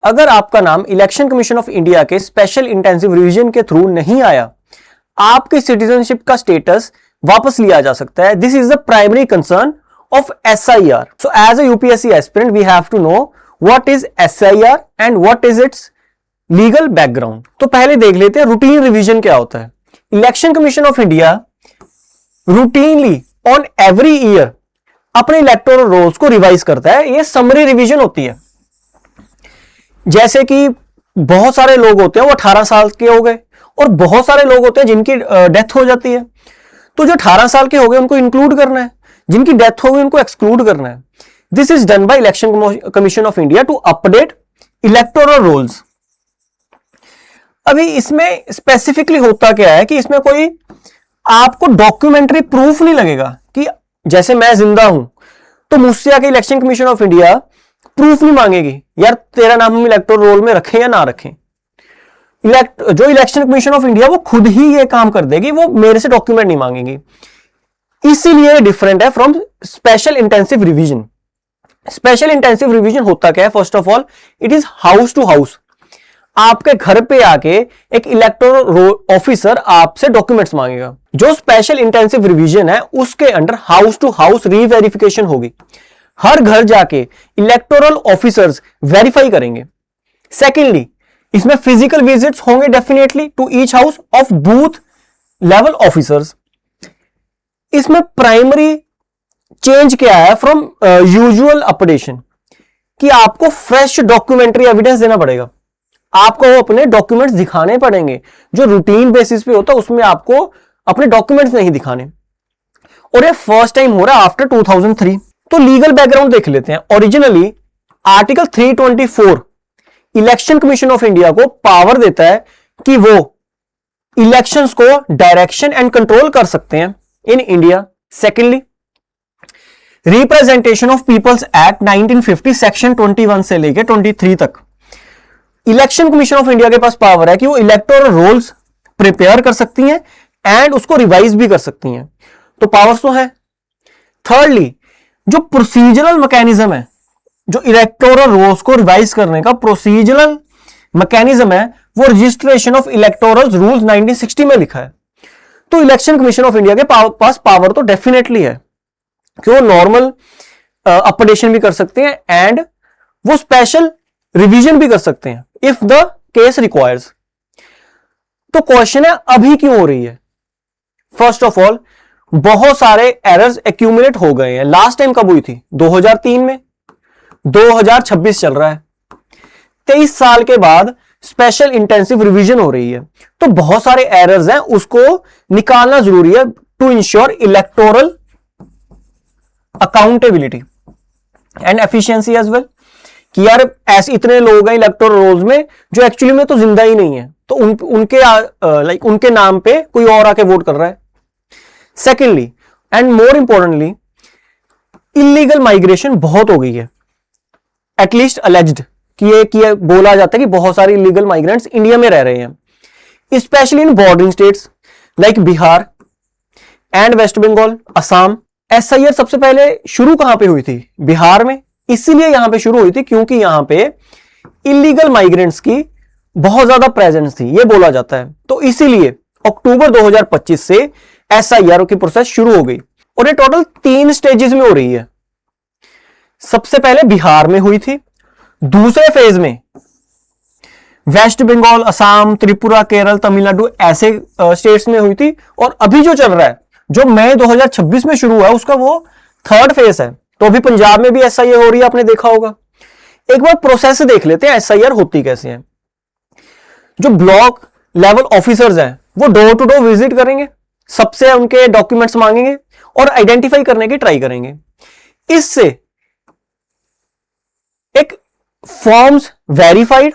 अगर आपका नाम इलेक्शन कमीशन ऑफ इंडिया के स्पेशल इंटेंसिव रिवीजन के थ्रू नहीं आया, आपके सिटीजनशिप का स्टेटस वापस लिया जा सकता है। This is the primary concern of SIR. So as a UPSC aspirant we have to know what is SIR and what is its legal background. तो पहले देख लेते हैं रूटीन रिवीजन क्या होता है। Election commission of India routinely on every year अपने electoral rolls को रिवाइज करता है। ये समरी रिवीजन होती है। जैसे कि बहुत सारे लोग होते हैं वो 18 साल के हो गए और बहुत सारे लोग होते हैं जिनकी डेथ हो जाती है, तो जो 18 साल के हो गए उनको इंक्लूड करना है, जिनकी डेथ हो गई उनको एक्सक्लूड करना है। This is done by election commission of India to update electoral rolls. अभी इसमें स्पेसिफिकली होता क्या है कि इसमें कोई आपको डॉक्यूमेंट्री प्रूफ नहीं लगेगा कि जैसे मैं जिंदा हूं तो मुझसे आके election commission of India proof नहीं मांगेगी यार तेरा नाम हम इलेक्टोरल रोल में रखें या ना रखें। जो इलेक्शन कमीशन ऑफ इंडिया वो खुद ही ये काम कर देगी, वो मेरे से डॉक्यूमेंट नहीं मांगेगी। इसीलिए डिफरेंट है from special intensive revision. Special intensive revision होता क्या है? First of all it is house to house. आपके घर पे आके एक इलेक्टोरल ऑफिसर आपसे डॉक्यूमेंट्स मांगेगा। जो स्पेशल इंटेंसिव रिवीजन है उसके under house to house reverification होगी। हर घर जाके इलेक्टोरल ऑफिसर्स वेरीफाई करेंगे। सेकेंडली इसमें फिजिकल विजिट्स होंगे definitely to each house of booth level officers. इसमें प्राइमरी चेंज क्या है फ्रॉम यूजुअल अपडेशन कि आपको फ्रेश डॉक्यूमेंट्री एविडेंस देना पड़ेगा। आपको अपने डॉक्यूमेंट्स दिखाने पड़ेंगे। जो रूटीन बेसिस पे होता है उसमें आपको अपने डॉक्यूमेंट्स नहीं दिखाने, और ये फर्स्ट टाइम हो रहा है आफ्टर 2003। तो लीगल बैकग्राउंड देख लेते हैं। Originally article 324 election commission of India को पावर देता है कि वो इलेक्शंस को डायरेक्शन एंड कंट्रोल कर सकते हैं in India. Secondly representation of peoples act 1950 section 21 से लेकर 23 तक इलेक्शन कमीशन ऑफ इंडिया के पास पावर है कि वो इलेक्टोरल रोल्स प्रिपेयर कर सकती हैं एंड उसको रिवाइज भी कर सकती हैं। तो पावर्स तो है। थर्डली जो प्रोसीजरल मैकेनिज्म है, जो इलेक्टोरल रोल्स को रिवाइज करने का प्रोसीजरल मैकेनिज्म है, वो रजिस्ट्रेशन ऑफ इलेक्टोरल रूल्स 1960 में लिखा है। तो इलेक्शन कमीशन ऑफ इंडिया के पास पावर तो डेफिनेटली है कि वो नॉर्मल अपडेशन भी कर सकते हैं एंड वो स्पेशल रिवीजन भी कर सकते हैं इफ द केस रिक्वायर्स। तो क्वेश्चन है अभी क्यों हो रही है? फर्स्ट ऑफ ऑल बहुत सारे एरर्स एक्यूमुलेट हो गए हैं। लास्ट टाइम कब हुई थी? 2003 में। 2026 चल रहा है। 23 साल के बाद स्पेशल इंटेंसिव रिवीजन हो रही है, तो बहुत सारे एरर्स हैं, उसको निकालना जरूरी है to ensure electoral accountability and efficiency as well. कि यार ऐसे इतने लोग हैं इलेक्टोरल रोल्स में जो एक्चुअली में तो जिंदा ही नहीं है, तो उनके नाम पे कोई और आके वोट कर रहा है। Secondly and more importantly illegal migration बहुत हो गई है। एटलीस्ट अलेज्ड कि बोला जाता है कि बहुत सारे इलीगल माइग्रेंट्स इंडिया में रह रहे हैं, specially in bordering states like Bihar and West Bengal, Assam. SIR सबसे पहले शुरू कहां पे हुई थी? बिहार में। इसीलिए यहां पे शुरू हुई थी क्योंकि यहां पे इलीगल माइग्रेंट्स की बहुत ज्यादा प्रेजेंस थी, ये बोला जाता है। तो इसीलिए अक्टूबर 2025 से SIR की प्रोसेस शुरू हो गई और ये टोटल 3 स्टेजेस में हो रही है। सबसे पहले बिहार में हुई थी, दूसरे फेज में वेस्ट बंगाल, असम, त्रिपुरा, केरल, तमिलनाडु ऐसे स्टेट्स में हुई थी, और अभी जो चल रहा है जो मई 2026 में शुरू हुआ है उसका वो थर्ड फेज है। तो अभी पंजाब में भी SIR हो रही है, आपने देखा होगा। एक बार प्रोसेस देख लेते हैं SIR होती कैसे है। जो ब्लॉक लेवल ऑफिसर्स हैं वो डोर टू डोर विजिट करेंगे, सबसे उनके डॉक्यूमेंट्स मांगेंगे और आइडेंटिफाई करने की ट्राई करेंगे। इससे एक फॉर्म्स वेरीफाइड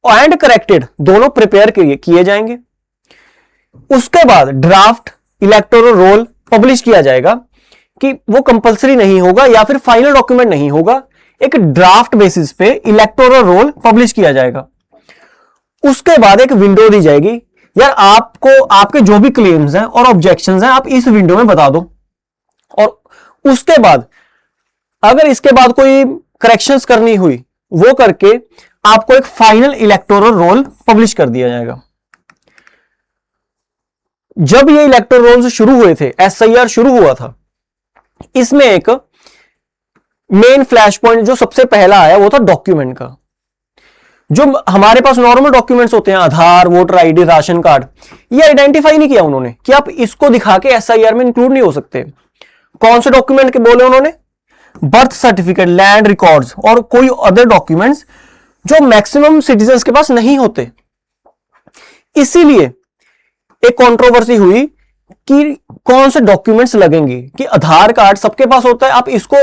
एंड करेक्टेड दोनों प्रिपेयर किए जाएंगे। उसके बाद ड्राफ्ट इलेक्टोरल रोल पब्लिश किया जाएगा कि वो कंपलसरी नहीं होगा या फिर फाइनल डॉक्यूमेंट नहीं होगा, एक ड्राफ्ट बेसिस पे इलेक्टोरल रोल पब्लिश किया जाएगा। उसके बाद एक विंडो दी जाएगी, यार आपको आपके जो भी क्लेम्स हैं और ऑब्जेक्शंस हैं आप इस विंडो में बता दो, और उसके बाद अगर इसके बाद कोई करेक्शंस करनी हुई वो करके आपको एक फाइनल इलेक्टोरल रोल पब्लिश कर दिया जाएगा। जब ये इलेक्टोरल रोल्स शुरू हुए थे, एसआईआर शुरू हुआ था, इसमें एक मेन फ्लैश पॉइंट जो सबसे पहला आया वो था डॉक्यूमेंट का। जो हमारे पास नॉर्मल डॉक्यूमेंट्स होते हैं, आधार, वोटर आईडी, राशन कार्ड, ये आइडेंटिफाई नहीं किया उन्होंने कि आप इसको दिखा के एसआईआर में इंक्लूड नहीं हो सकते। कौन से डॉक्यूमेंट के बोले उन्होंने? बर्थ सर्टिफिकेट, लैंड रिकॉर्ड्स और कोई अदर डॉक्यूमेंट्स जो मैक्सिमम सिटीजन्स के पास नहीं होते। इसीलिए एक कंट्रोवर्सी हुई कि कौन से डॉक्यूमेंट्स लगेंगे, कि आधार कार्ड सबके पास होता है, आप इसको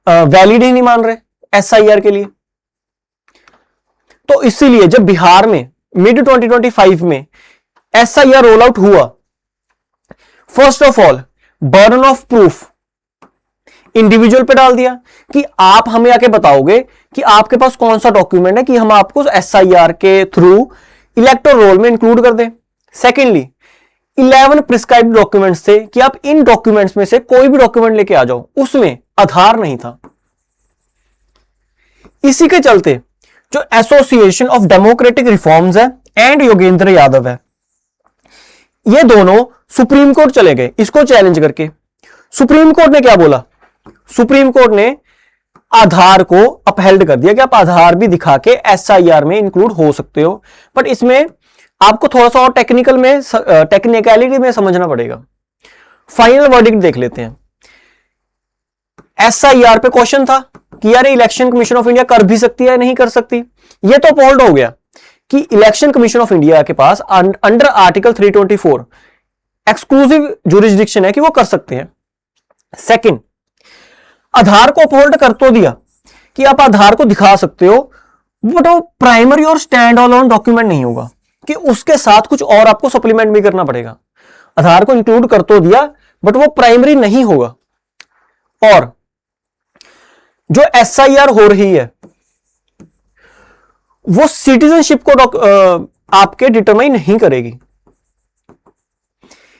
वैलिड ही नहीं मान रहे एसआईआर के लिए। तो इसीलिए जब बिहार में मिड 2025 में एसआईआर रोल आउट हुआ, first of all burden of proof individual पे डाल दिया कि आप हमें आके बताओगे कि आपके पास कौन सा डॉक्यूमेंट है कि हम आपको एसआईआर के थ्रू इलेक्टोरल रोल में इंक्लूड कर दें। सेकेंडली 11 प्रिस्क्राइब्ड डॉक्यूमेंट्स थे कि आप इन डॉक्यूमेंट्स में से कोई भी डॉक्यूमेंट लेके आ जाओ, उसमें आधार नहीं था। इसी के चलते जो एसोसिएशन ऑफ डेमोक्रेटिक रिफॉर्म्स है एंड योगेंद्र यादव है, ये दोनों सुप्रीम कोर्ट चले गए इसको चैलेंज करके। सुप्रीम कोर्ट ने क्या बोला? सुप्रीम कोर्ट ने आधार को अपहेल्ड कर दिया कि आप आधार भी दिखा के एसआईआर में इंक्लूड हो सकते हो, बट इसमें आपको थोड़ा सा और टेक्निकलिटी में समझना पड़ेगा। फाइनल वर्डिक्ट देख लेते हैं। एसआईआर पे क्वेश्चन था कि यार इलेक्शन कमीशन ऑफ इंडिया कर भी सकती है, नहीं कर सकती। ये तो पोल्ड हो गया कि इलेक्शन कमीशन ऑफ इंडिया के पास अंडर आर्टिकल 324 एक्सक्लूसिव जुरिस्डिक्शन है कि वो कर सकते हैं। सेकंड, आधार को अपहोल्ड कर तो दिया कि आप आधार को दिखा सकते हो, बट वो प्राइमरी और स्टैंड अलोन डॉक्यूमेंट नहीं होगा, कि उसके साथ कुछ और आपको सप्लीमेंट भी करना पड़ेगा। आधार को इंक्लूड कर तो दिया बट वो प्राइमरी नहीं होगा। और जो एसआईआर हो रही है वो सिटीजनशिप को आपके डिटरमाइन नहीं करेगी।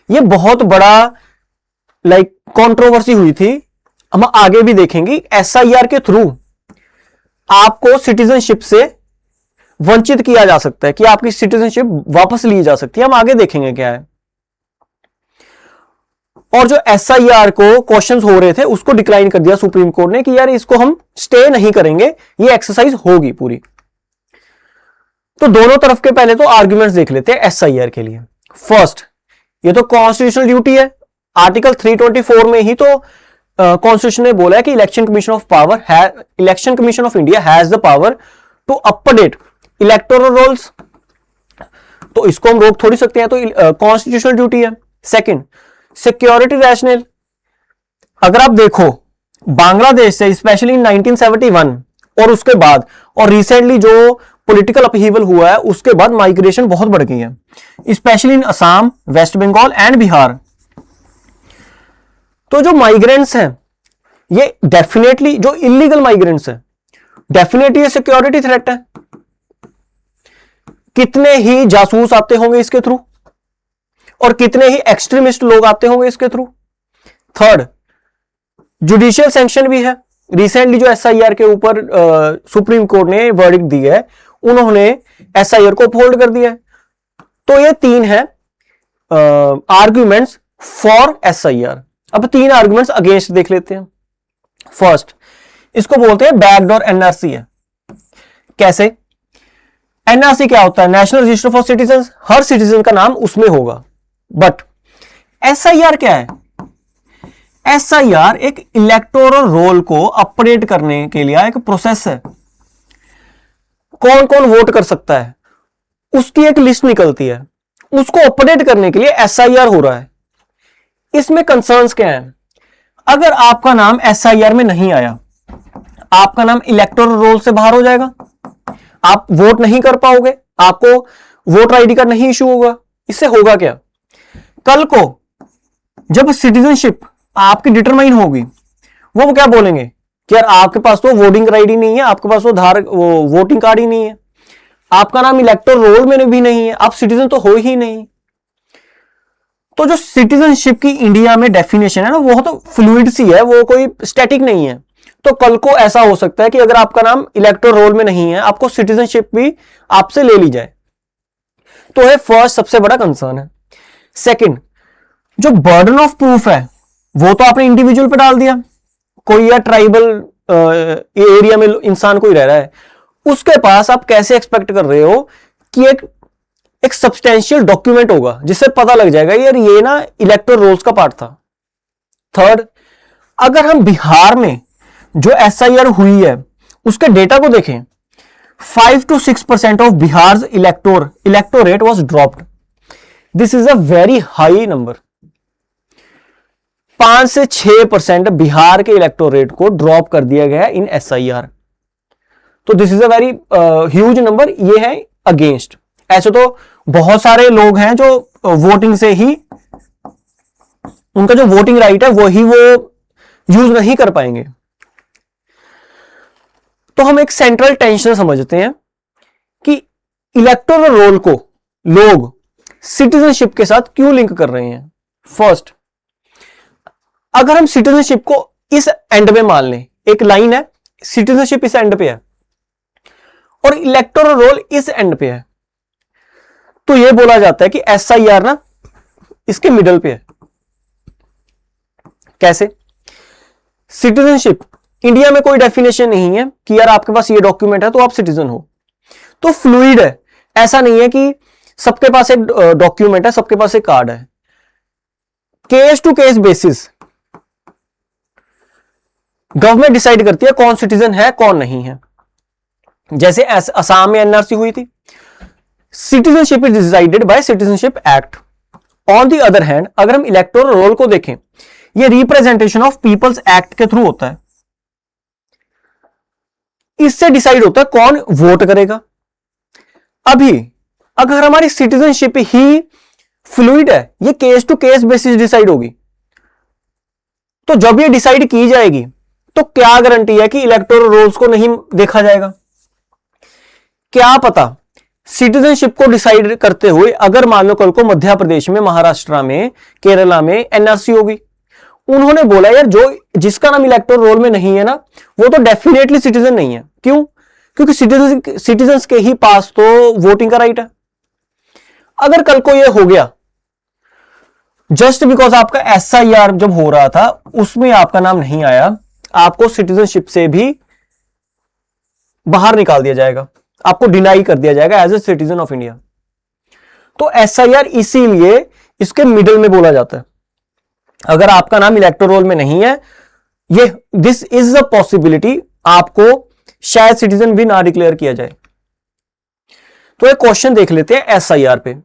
ये बहुत बड़ा कंट्रोवर्सी हुई थी, हम आगे भी देखेंगे। एसआईआर के थ्रू आपको सिटीजनशिप से वंचित किया जा सकता है, कि आपकी सिटीजनशिप वापस ली जा सकती है, हम आगे देखेंगे क्या है। और जो एसआईआर को क्वेश्चंस हो रहे थे उसको डिक्लाइन कर दिया सुप्रीम कोर्ट ने कि यार इसको हम स्टे नहीं करेंगे, ये एक्सरसाइज होगी पूरी। तो दोनों तरफ के पहले तो आर्ग्यूमेंट्स देख लेते हैं एसआईआर के लिए। फर्स्ट, ये तो कॉन्स्टिट्यूशनल ड्यूटी है, आर्टिकल 324 में ही तो कॉन्स्टिट्यूशन ने बोला है कि election commission of India has the power to update electoral rolls. तो इसको हम रोक थोड़ी सकते हैं, तो कॉन्स्टिट्यूशनल ड्यूटी है। सेकंड, सिक्योरिटी रैशनल, अगर आप देखो बांग्लादेश से स्पेशली 1971 और उसके बाद और रिसेंटली जो पॉलिटिकल अपहीवल हुआ है उसके बाद माइग्रेशन बहुत बढ़ गई है, specially in Assam, West Bengal and Bihar. तो जो माइग्रेंट्स हैं ये डेफिनेटली, जो इलीगल माइग्रेंट्स हैं, डेफिनेटली ये सिक्योरिटी थ्रेट है। कितने ही जासूस आते होंगे इसके थ्रू और कितने ही एक्सट्रीमिस्ट लोग आते होंगे इसके थ्रू। थर्ड, जुडिशियल सैंक्शन भी है। रिसेंटली जो एसआईआर के ऊपर सुप्रीम कोर्ट ने वर्डिक्ट दी है, उन्होंने एसआईआर को अपहोल्ड कर दिया है। तो ये तीन है आर्ग्यूमेंट्स फॉर एसआईआर। अब तीन आर्ग्यूमेंट्स अगेंस्ट देख लेते हैं। फर्स्ट, इसको बोलते हैं बैकडोर एनआरसी है। कैसे? एनआरसी क्या होता है? National register for citizen, her citizen का नाम उसमें होगा। बट एसआईआर क्या है? एसआईआर एक इलेक्टोरल रोल को अपडेट करने के लिए एक प्रोसेस है। कौन कौन वोट कर सकता है उसकी एक लिस्ट निकलती है, उसको अपडेट करने के लिए एसआईआर हो रहा है। इसमें कंसर्न्स क्या हैं? अगर आपका नाम एसआईआर में नहीं आया, आपका नाम इलेक्टोरल रोल से बाहर हो जाएगा, आप वोट नहीं कर पाओगे, आपको वोटर आईडी कार्ड नहीं इशू होगा। इससे होगा क्या? कल को जब सिटीजनशिप आपकी डिटरमाइन होगी, वो क्या बोलेंगे कि यार आपके पास तो वोटिंग आईडी नहीं है, आपके पास वो वोटिंग कार्ड ही नहीं है, आपका नाम इलेक्टोरल रोल में भी नहीं है, आप सिटीजन तो हो ही नहीं। तो जो सिटीजनशिप की इंडिया में डेफिनेशन है ना, वो तो फ्लूइड सी है, वो कोई स्टैटिक नहीं है। तो कल को ऐसा हो सकता है कि अगर आपका नाम इलेक्टोरल रोल में नहीं है, आपको सिटीजनशिप भी आपसे ले ली जाए। तो है फर्स्ट सबसे बड़ा कंसर्न है। सेकंड, जो बर्डन ऑफ प्रूफ है वो तो आपने इंडिविजुअल पे डाल दिया, कोई या ट्राइबल एरिया में इंसान कोई रह रहा है, उसके पास आप कैसे एक्सपेक्ट कर रहे हो कि एक सब्सटेंशियल डॉक्यूमेंट होगा जिससे पता लग जाएगा यार ये ना इलेक्टोरल रोल्स का पार्ट था। थर्ड, अगर हम बिहार में जो एसआईआर हुई है उसके डेटा को देखें, 5 to 6% of Bihar electorate was dropped. This is a very high number. 5 से 6% बिहार के इलेक्टोरेट को ड्रॉप कर दिया गया इन एसआईआर। तो this is a very huge number. ये है अगेंस्ट। ऐसे तो बहुत सारे लोग हैं जो वोटिंग से ही, उनका जो वोटिंग राइट है वो यूज नहीं कर पाएंगे। तो हम एक सेंट्रल टेंशन समझते हैं कि इलेक्टोरल रोल को लोग सिटीजनशिप के साथ क्यों लिंक कर रहे हैं। फर्स्ट, अगर हम सिटीजनशिप को इस एंड में मान लें, एक लाइन है, सिटीजनशिप इस एंड पे है और इलेक्टोरल रोल इस एंड पे है, तो यह बोला जाता है कि एसआईआर ना इसके मिडल पे है। कैसे? सिटीजनशिप इंडिया में कोई डेफिनेशन नहीं है कि यार आपके पास ये डॉक्यूमेंट है तो आप सिटीजन हो, तो फ्लूइड है। ऐसा नहीं है कि सबके पास एक डॉक्यूमेंट है, सबके पास एक कार्ड है। Case to case basis government decide करती है कौन सिटीजन है कौन नहीं है। जैसे असम में एनआरसी हुई थी, citizenship is decided by citizenship act. On the other hand, अगर हम इलेक्टोरल रोल को देखें, यह रिप्रेजेंटेशन ऑफ पीपल्स एक्ट के थ्रू होता है। इससे डिसाइड होता है कौन वोट करेगा। अभी अगर हमारी सिटीजनशिप ही फ्लूइड है, ये case to case basis decide होगी, तो जब ये डिसाइड की जाएगी तो क्या गारंटी है कि इलेक्टोरल रोल्स को नहीं देखा जाएगा? क्या पता सिटीजनशिप को डिसाइड करते हुए अगर मान लो कल को मध्य प्रदेश में, महाराष्ट्र में, केरला में एनआरसी होगी, उन्होंने बोला यार जो जिसका नाम इलेक्टोरल रोल में नहीं है ना वो तो डेफिनेटली सिटीजन नहीं है। क्यों? क्योंकि सिटीजन्स के ही पास तो वोटिंग का राइट है। अगर कल को ये हो गया जस्ट बिकॉज आपका एसआईआर जब हो रहा था उसमें आपका नाम नहीं आया, आपको सिटीजनशिप से भी बाहर निकाल दिया जाएगा, आपको डिनाई कर दिया जाएगा as a citizen of India. तो एसआईआर इसीलिए इसके मिडिल में बोला जाता है। अगर आपका नाम इलेक्टोरल रोल में नहीं है, ये दिस इज अ पॉसिबिलिटी आपको शायद सिटीजन भी ना डिक्लेयर किया जाए। तो एक क्वेश्चन देख लेते हैं एसआईआर पे।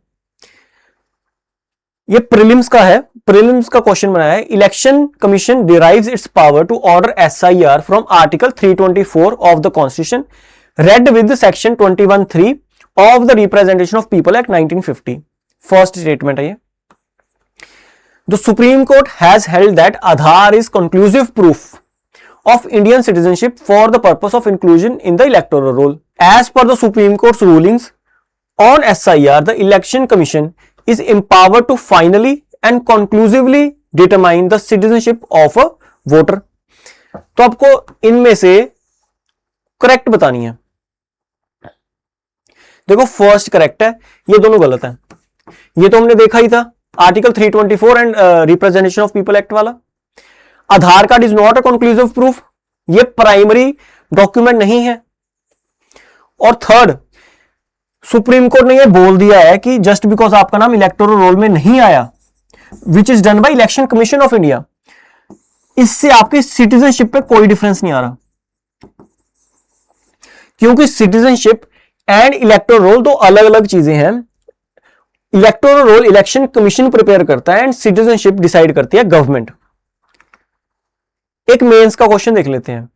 ये प्रीलिम्स का है, प्रीलिम्स का क्वेश्चन बनाया है। Election commission derives its power to order SIR from article 324 of the constitution read with section 21(3) of the representation of people act 1950। First statement है ये। The Supreme Court has held that Aadhaar is conclusive proof of Indian citizenship for the purpose of inclusion in the electoral roll. As per the Supreme Court's rulings on SIR, the Election Commission is empowered to finally and conclusively determine the citizenship of a voter. तो आपको इनमें से correct बतानी है। देखो first correct है, ये दोनों गलत है। ये तो हमने देखा ही था, article 324 and representation of people act वाला। Aadhaar card is not a conclusive proof, ये प्राइमरी डॉक्यूमेंट नहीं है। और थर्ड, सुप्रीम कोर्ट ने ये बोल दिया है कि जस्ट बिकॉज आपका नाम इलेक्टोरल रोल में नहीं आया, which is done by election commission of India, इससे आपकी सिटीजनशिप पे कोई डिफरेंस नहीं आ रहा। क्योंकि सिटीजनशिप एंड इलेक्टोरल रोल दो अलग अलग चीजें हैं। Electoral roll election commission prepare करता है एंड सिटीजनशिप डिसाइड करती है गवर्नमेंट। एक मेंस का क्वेश्चन देख लेते हैं।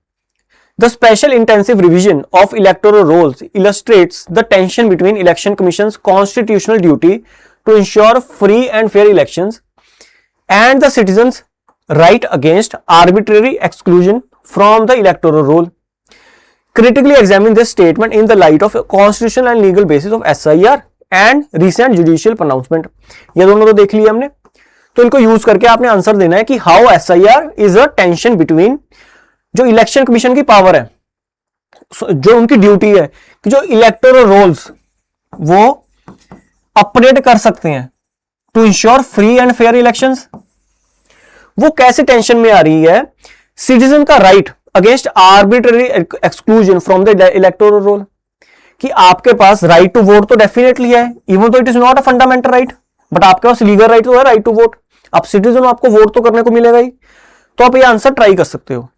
The special intensive revision of electoral rolls illustrates the tension between election commission's constitutional duty to ensure free and fair elections and the citizen's right against arbitrary exclusion from the electoral roll. Critically examine this statement in the light of constitutional and legal basis of SIR and recent judicial pronouncement. ये दोनों तो देख लिए हमने, तो इनको use करके आपने आंसर देना है कि how SIR is a tension between जो इलेक्शन कमीशन की पावर है, जो उनकी ड्यूटी है कि जो इलेक्टोरल रोल्स वो अपडेट कर सकते हैं to ensure free and fair elections, वो कैसे टेंशन में आ रही है? सिटीजन का right against arbitrary exclusion from the electoral roll, कि आपके पास राइट टू वोट तो डेफिनेटली है, even though it is not a fundamental right, but आपके पास लीगल राइट तो है, राइट टू वोट। आप सिटीजन हो, आपको वोट तो करने को मिलेगा ही। तो आप ये आंसर ट्राई कर सकते हो।